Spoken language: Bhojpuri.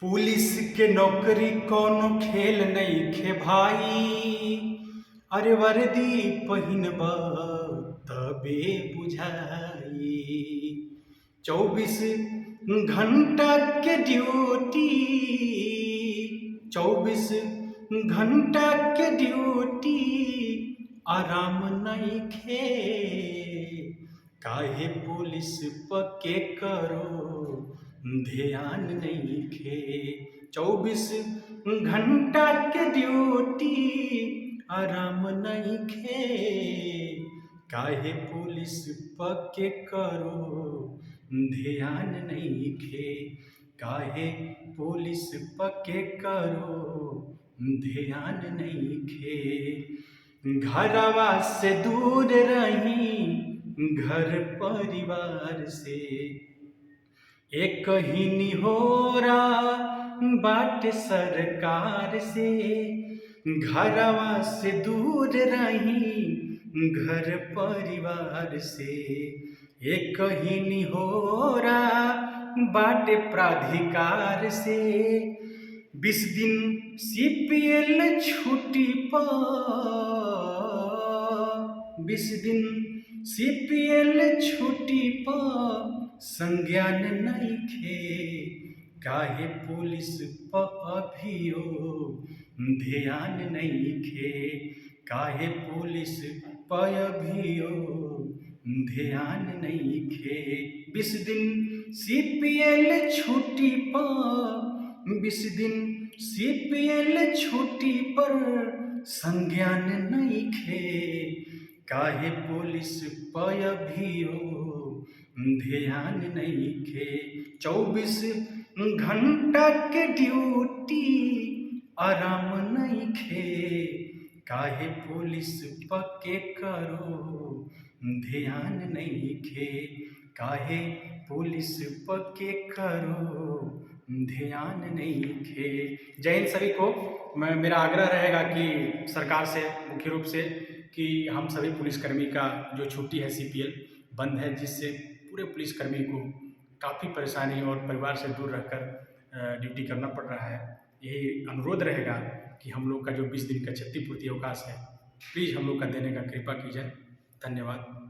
पुलिस के नौकरी कौनो खेल नइखे भाई। अरे वर्दी पहिनबा तबे बुझाई। 24 घंटा के ड्यूटी, 24 घंटा के ड्यूटी आराम नइखे। काहे पुलिस पके करो ध्यान नइखे। 24 घंटा के ड्यूटी आराम नइखे। काहे पुलिस पके करो ध्यान नइखे। काहे पुलिस पके करो ध्यान नइखे। घरवा से दूर रही, घर परिवार से एक ही निहोरा बाटे सरकार से। घरवा से दूर रही, घर परिवार से एक ही निहोरा बाटे प्राधिकार से। 20 दिन CPL छुट्टी पर, 20 दिन CPL छुट्टी पर संज्ञान नइखे। काहे पुलिस प अभियो ध्यान नइखे। काहे पुलिस प अभियो ध्यान नइखे। 20 दिन CPL छुट्टी पर, 20 दिन CPL छुट्टी पर संज्ञान नइखे। काहे पुलिस प अभियो ध्यान नइखे। 24 घंटा के ड्यूटी आराम नइखे। काहे पुलिस पके करो ध्यान नइखे। काहे पुलिस पके करो ध्यान नइखे। जय हिंद सभी को। मेरा आग्रह रहेगा कि सरकार से मुख्य रूप से कि हम सभी पुलिसकर्मी का जो छुट्टी है CPL बंद है, जिससे पूरे पुलिसकर्मी को काफ़ी परेशानी और परिवार से दूर रहकर ड्यूटी करना पड़ रहा है। यही अनुरोध रहेगा कि हम लोग का जो 20 दिन का क्षतिपूर्ति अवकाश है, प्लीज़ हम लोग का देने का कृपा की जाए। धन्यवाद।